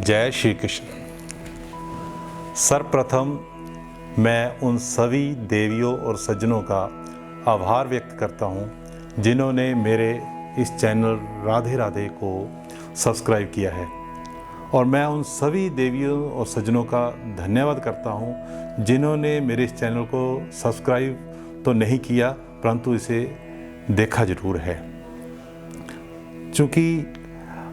जय श्री कृष्ण। सर्वप्रथम मैं उन सभी देवियों और सज्जनों का आभार व्यक्त करता हूँ जिन्होंने मेरे इस चैनल राधे राधे को सब्सक्राइब किया है, और मैं उन सभी देवियों और सज्जनों का धन्यवाद करता हूँ जिन्होंने मेरे इस चैनल को सब्सक्राइब तो नहीं किया परंतु इसे देखा ज़रूर है, क्योंकि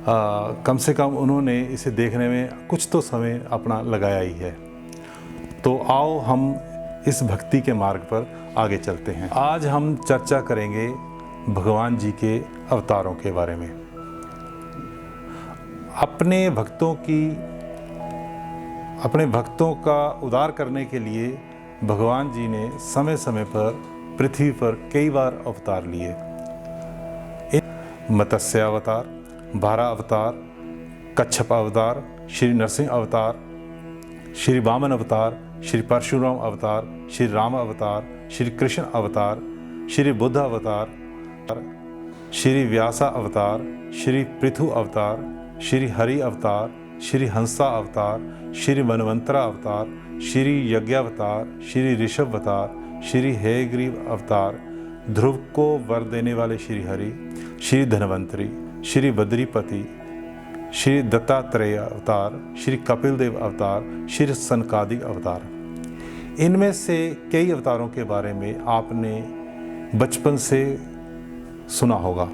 कम से कम उन्होंने इसे देखने में कुछ तो समय अपना लगाया ही है। तो आओ हम इस भक्ति के मार्ग पर आगे चलते हैं। आज हम चर्चा करेंगे भगवान जी के अवतारों के बारे में। अपने भक्तों का उद्धार करने के लिए भगवान जी ने समय समय पर पृथ्वी पर कई बार अवतार लिए। मत्स्य अवतार, बारह अवतार, कच्छप अवतार, श्री नरसिंह अवतार, श्री वामन अवतार, श्री परशुराम अवतार, श्री राम अवतार, श्री कृष्ण अवतार, श्री बुद्ध अवतार, श्री व्यासा अवतार, श्री पृथु अवतार, श्री हरि अवतार, श्री हंसा अवतार, श्री मनवंतरा अवतार, श्री यज्ञावतार, श्री ऋषभ अवतार, श्री हेयग्रीव अवतार, ध्रुव को वर देने वाले श्री हरि, श्री धन्वंतरी, श्री बद्रीपति, श्री दत्तात्रेय अवतार, श्री कपिल देव अवतार, श्री सनकादिक अवतार। इनमें से कई अवतारों के बारे में आपने बचपन से सुना होगा।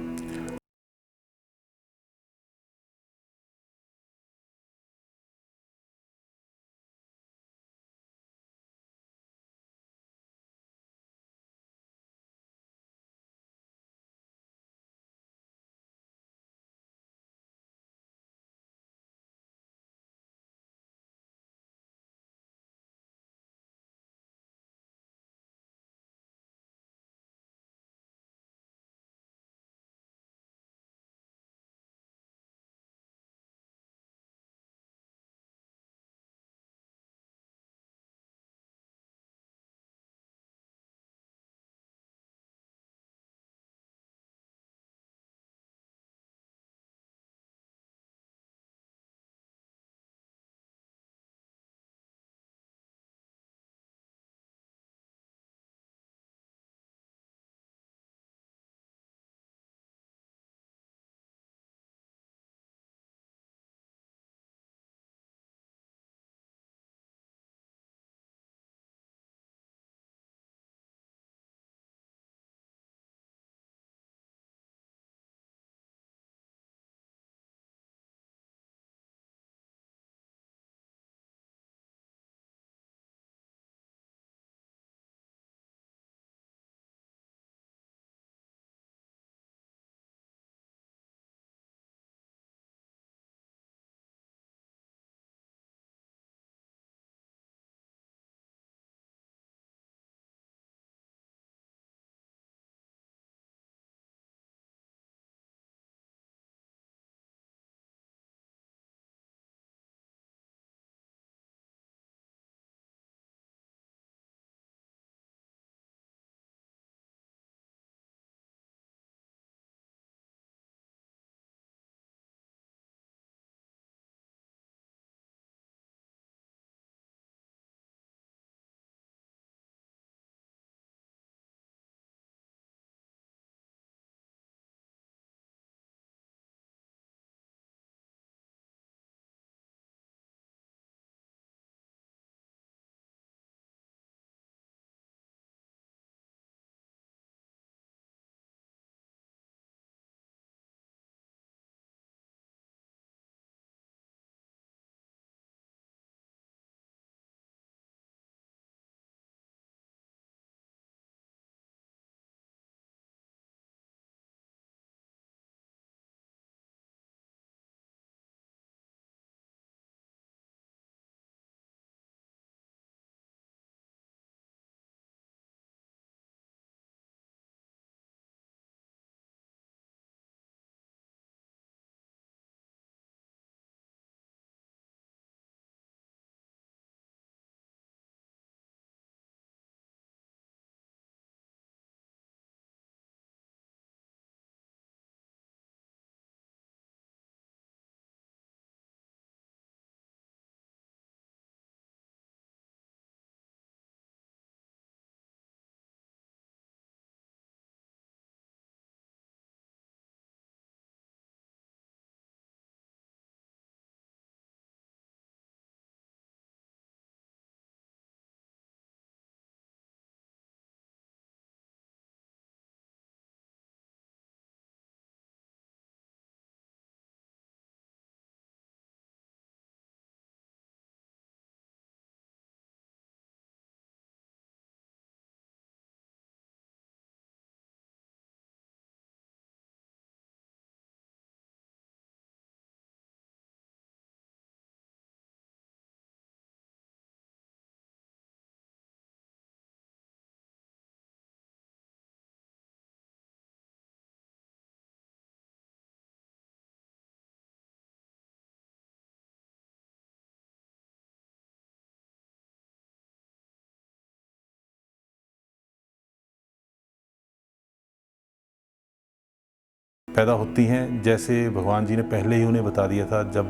पैदा होती हैं, जैसे भगवान जी ने पहले ही उन्हें बता दिया था जब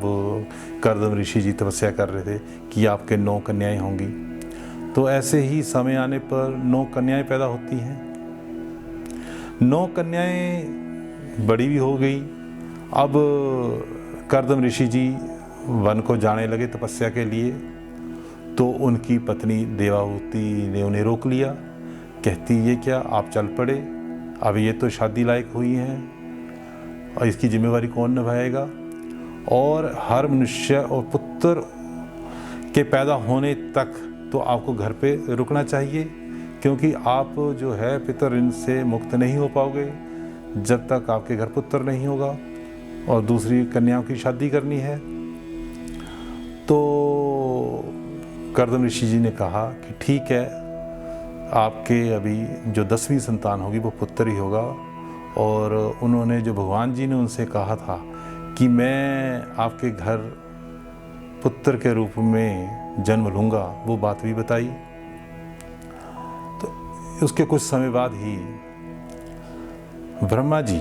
कर्दम ऋषि जी तपस्या कर रहे थे कि आपके 9 कन्याएं होंगी। तो ऐसे ही समय आने पर 9 कन्याएं पैदा होती हैं। 9 कन्याएं बड़ी भी हो गई। अब कर्दम ऋषि जी वन को जाने लगे तपस्या के लिए, तो उनकी पत्नी देवाहुति ने उन्हें रोक लिया। कहती ये क्या, आप चल पड़े, अब ये तो शादी लायक हुई हैं और इसकी जिम्मेवारी कौन निभाएगा। और हर मनुष्य और पुत्र के पैदा होने तक तो आपको घर पे रुकना चाहिए, क्योंकि आप जो है पितर ऋण से मुक्त नहीं हो पाओगे जब तक आपके घर पुत्र नहीं होगा और दूसरी कन्याओं की शादी करनी है। तो कर्दम ऋषि जी ने कहा कि ठीक है, आपके अभी जो 10वीं संतान होगी वो पुत्र ही होगा। और उन्होंने जो भगवान जी ने उनसे कहा था कि मैं आपके घर पुत्र के रूप में जन्म लूँगा, वो बात भी बताई। तो उसके कुछ समय बाद ही ब्रह्मा जी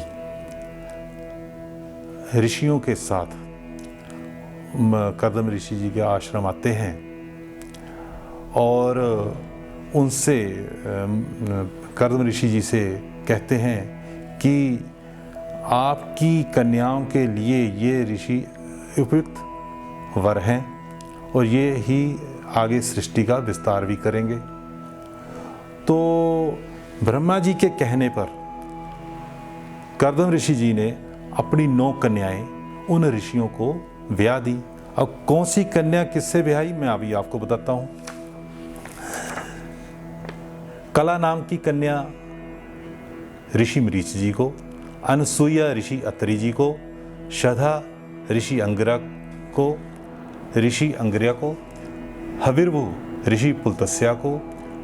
ऋषियों के साथ कर्दम ऋषि जी के आश्रम आते हैं और उनसे कर्दम ऋषि जी से कहते हैं कि आपकी कन्याओं के लिए ये ऋषि उपयुक्त वर हैं और ये ही आगे सृष्टि का विस्तार भी करेंगे। तो ब्रह्मा जी के कहने पर कर्दम ऋषि जी ने अपनी 9 कन्याएं उन ऋषियों को ब्याह दी। अब कौन सी कन्या किससे ब्याही, मैं अभी आपको बताता हूं। कला नाम की कन्या ऋषि मरीच जी को, अनसुईया ऋषि अत्रि जी को, शधा ऋषि अंगिरा को, ऋषि अंगिरा को, हविर्भु ऋषि पुलतस्या को,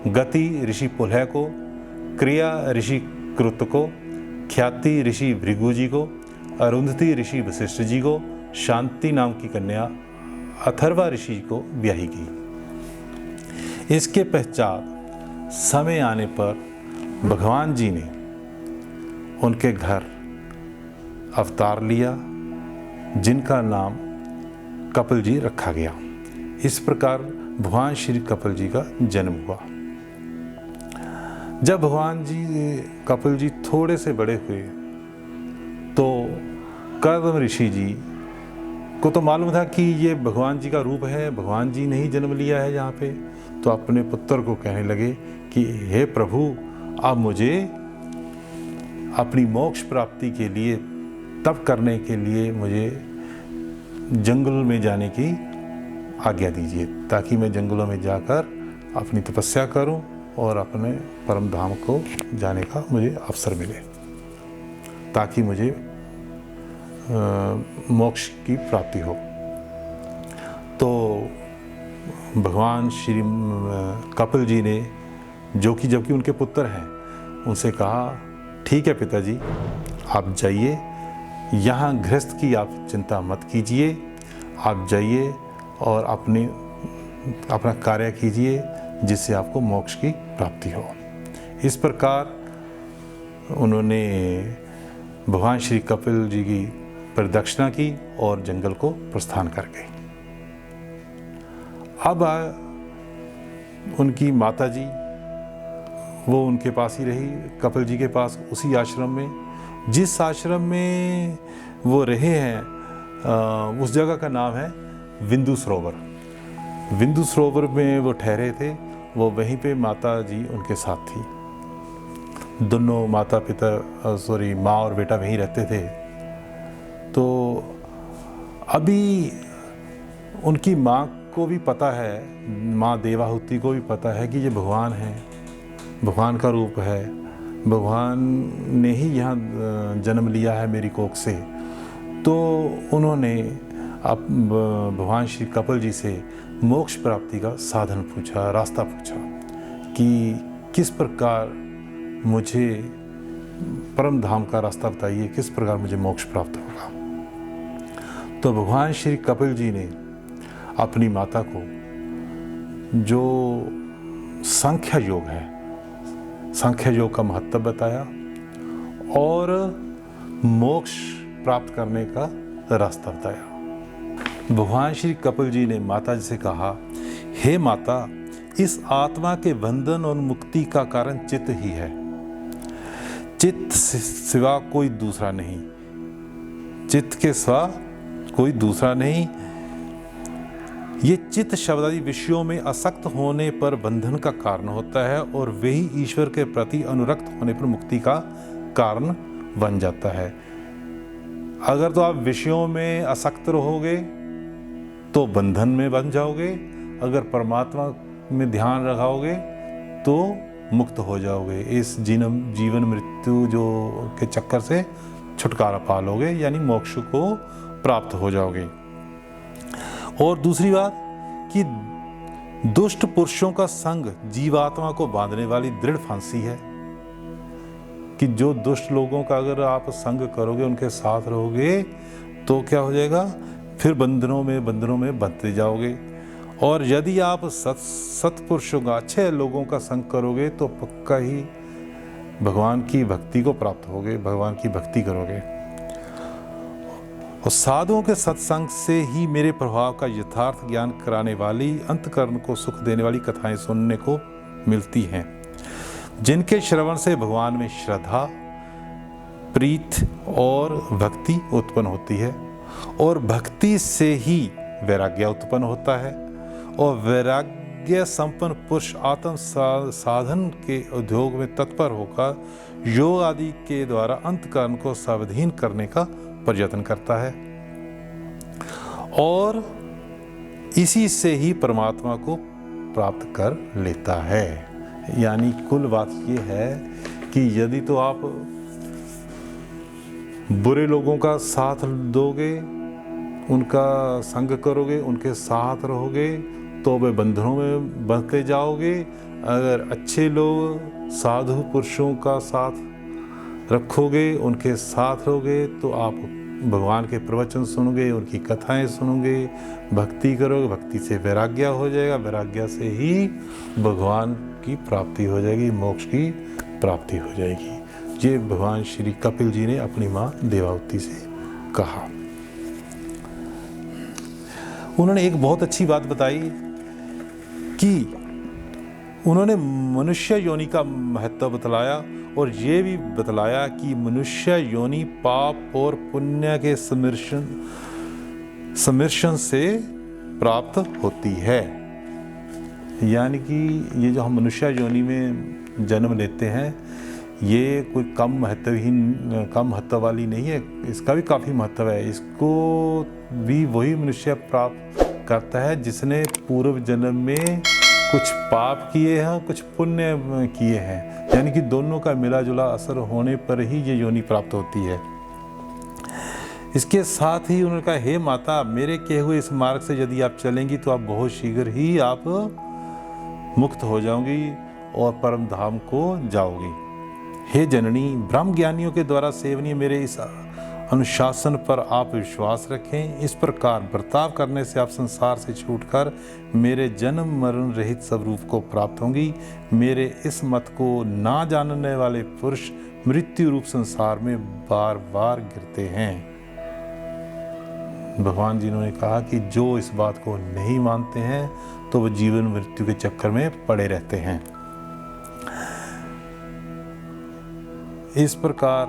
गति ऋषि पुलह को, क्रिया ऋषि कृत को, ख्याति ऋषि भृगु जी को, अरुंधति ऋषि वशिष्ठ जी को, शांति नाम की कन्या अथर्वा ऋषि को ब्याही की। इसके पश्चात समय आने पर भगवान जी ने उनके घर अवतार लिया, जिनका नाम कपिल जी रखा गया। इस प्रकार भगवान श्री कपिल जी का जन्म हुआ। जब भगवान जी कपिल जी थोड़े से बड़े हुए तो कर्दम ऋषि जी को तो मालूम था कि ये भगवान जी का रूप है, भगवान जी ने ही जन्म लिया है यहाँ पे। तो अपने पुत्र को कहने लगे कि हे प्रभु, आप मुझे अपनी मोक्ष प्राप्ति के लिए, तप करने के लिए मुझे जंगल में जाने की आज्ञा दीजिए, ताकि मैं जंगलों में जाकर अपनी तपस्या करूं और अपने परम धाम को जाने का मुझे अवसर मिले, ताकि मुझे मोक्ष की प्राप्ति हो। तो भगवान श्री कपिल जी ने, जो कि जबकि उनके पुत्र हैं, उनसे कहा ठीक है पिताजी, आप जाइए, यहाँ गृहस्थ की आप चिंता मत कीजिए, आप जाइए और अपना कार्य कीजिए जिससे आपको मोक्ष की प्राप्ति हो। इस प्रकार उन्होंने भगवान श्री कपिल जी की प्रदक्षिणा की और जंगल को प्रस्थान कर गए। अब उनकी माता जी, वो उनके पास ही रही, कपिल जी के पास, उसी आश्रम में। जिस आश्रम में वो रहे हैं उस जगह का नाम है बिंदु सरोवर। बिंदु सरोवर में वो ठहरे थे, वो वहीं पे माता जी उनके साथ थी। दोनों माता पिता माँ और बेटा वहीं रहते थे। तो अभी उनकी माँ को भी पता है, माँ देवाहुति को भी पता है कि ये भगवान है, भगवान का रूप है, भगवान ने ही यहाँ जन्म लिया है मेरी कोख से। तो उन्होंने अब भगवान श्री कपिल जी से मोक्ष प्राप्ति का साधन पूछा, रास्ता पूछा कि किस प्रकार मुझे परम धाम का रास्ता बताइए, किस प्रकार मुझे मोक्ष प्राप्त होगा। तो भगवान श्री कपिल जी ने अपनी माता को जो सांख्य योग है, सांख्य योग का महत्व बताया और मोक्ष प्राप्त करने का रास्ता बताया। भगवान श्री कपिल जी ने माता जी से कहा, हे माता, इस आत्मा के बंधन और मुक्ति का कारण चित्त ही है, चित्त सिवा कोई दूसरा नहीं, चित्त के सिवा कोई दूसरा नहीं। ये चित्त शब्दादि विषयों में आसक्त होने पर बंधन का कारण होता है और वही ईश्वर के प्रति अनुरक्त होने पर मुक्ति का कारण बन जाता है। अगर तो आप विषयों में आसक्त रहोगे तो बंधन में बन जाओगे, अगर परमात्मा में ध्यान रखाओगे तो मुक्त हो जाओगे, इस जीवन मृत्यु जो के चक्कर से छुटकारा पा लोगे, यानी मोक्ष को प्राप्त हो जाओगे। और दूसरी बात कि दुष्ट पुरुषों का संग जीवात्मा को बांधने वाली दृढ़ फांसी है, कि जो दुष्ट लोगों का अगर आप संग करोगे, उनके साथ रहोगे तो क्या हो जाएगा, फिर बंधनों में बंधते जाओगे। और यदि आप सत्पुरुषों का, अच्छे लोगों का संग करोगे तो पक्का ही भगवान की भक्ति को प्राप्त होगे, भगवान की भक्ति करोगे। और साधुओं के सत्संग से ही मेरे प्रभाव का यथार्थ ज्ञान कराने वाली, अंतकरण को सुख देने वाली कथाएं सुनने को मिलती हैं, जिनके श्रवण से भगवान में श्रद्धा, प्रीत और भक्ति उत्पन्न होती है, और भक्ति से ही वैराग्य उत्पन्न होता है, और वैराग्य संपन्न पुरुष आत्म साधन के उद्योग में तत्पर होकर योग आदि के द्वारा अंतकरण को सावधान करने का प्रयत्न करता है, और इसी से ही परमात्मा को प्राप्त कर लेता है। यानी कुल बात ये है कि यदि तो आप बुरे लोगों का साथ दोगे, उनका संग करोगे, उनके साथ रहोगे तो वे बंधनों में बंधते जाओगे। अगर अच्छे लोग साधु पुरुषों का साथ रखोगे, उनके साथ रहोगे तो आप भगवान के प्रवचन सुनोगे, उनकी कथाएं सुनोगे, भक्ति करोगे, भक्ति से वैराग्य हो जाएगा, वैराग्य से ही भगवान की प्राप्ति हो जाएगी, मोक्ष की प्राप्ति हो जाएगी। ये भगवान श्री कपिल जी ने अपनी माँ देवावती से कहा। उन्होंने एक बहुत अच्छी बात बताई कि उन्होंने मनुष्य योनि का महत्व बतलाया, और ये भी बतलाया कि मनुष्य योनि पाप और पुण्य के सम्मिश्रण से प्राप्त होती है। यानी कि ये जो हम मनुष्य योनि में जन्म लेते हैं, ये कोई कम महत्व वाली नहीं है, इसका भी काफ़ी महत्व है। इसको भी वही मनुष्य प्राप्त करता है जिसने पूर्व जन्म में कुछ पाप किए हैं, कुछ पुण्य किए हैं, यानी कि दोनों का मिला जुला असर होने पर ही ये योनि प्राप्त होती है। इसके साथ ही उन्होंने कहा, हे माता, मेरे कहे हुए इस मार्ग से यदि आप चलेंगी तो आप बहुत शीघ्र ही आप मुक्त हो जाओगी और परम धाम को जाओगी। हे जननी, ब्रह्म ज्ञानियों के द्वारा सेवनीय मेरे इस अनुशासन पर आप विश्वास रखें। इस प्रकार बर्ताव करने से आप संसार से छूटकर मेरे जन्म मरण रहित स्वरूप को प्राप्त होंगी। मेरे इस मत को ना जानने वाले पुरुष मृत्यु रूप संसार में बार बार गिरते हैं। भगवान जी ने कहा कि जो इस बात को नहीं मानते हैं तो वो जीवन मृत्यु के चक्कर में पड़े रहते हैं। इस प्रकार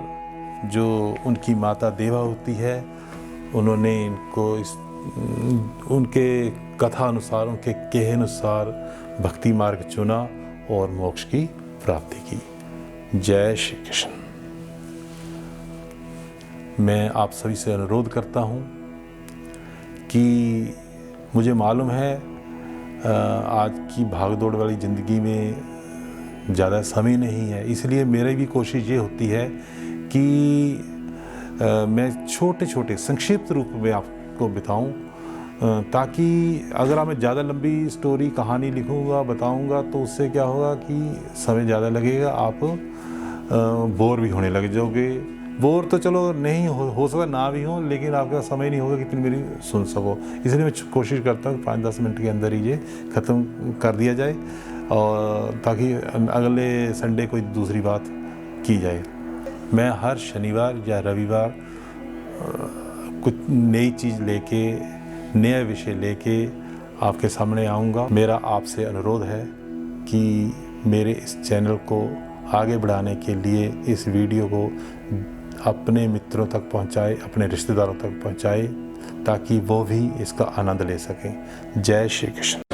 जो उनकी माता देवावती है, उन्होंने इनको उनके कथा अनुसार, उनके कहे अनुसार भक्ति मार्ग चुना और मोक्ष की प्राप्ति की। जय श्री कृष्ण। मैं आप सभी से अनुरोध करता हूँ कि मुझे मालूम है आज की भागदौड़ वाली ज़िंदगी में ज़्यादा समय नहीं है, इसलिए मेरी भी कोशिश ये होती है कि मैं छोटे छोटे संक्षिप्त रूप में आपको बताऊं, ताकि अगर मैं ज़्यादा लंबी स्टोरी कहानी लिखूंगा, बताऊंगा, तो उससे क्या होगा कि समय ज़्यादा लगेगा, आप बोर भी होने लग जाओगे। बोर तो चलो नहीं हो सकता ना भी हो, लेकिन आपका समय नहीं होगा कि तुम मेरी सुन सको। इसलिए मैं कोशिश करता हूँ 5-10 मिनट के अंदर ही ये ख़त्म कर दिया जाए, और ताकि अगले संडे कोई दूसरी बात की जाए। मैं हर शनिवार या रविवार कुछ नई चीज़ लेके, नया विषय लेके आपके सामने आऊँगा। मेरा आपसे अनुरोध है कि मेरे इस चैनल को आगे बढ़ाने के लिए इस वीडियो को अपने मित्रों तक पहुंचाए, अपने रिश्तेदारों तक पहुंचाए, ताकि वो भी इसका आनंद ले सकें। जय श्री कृष्ण।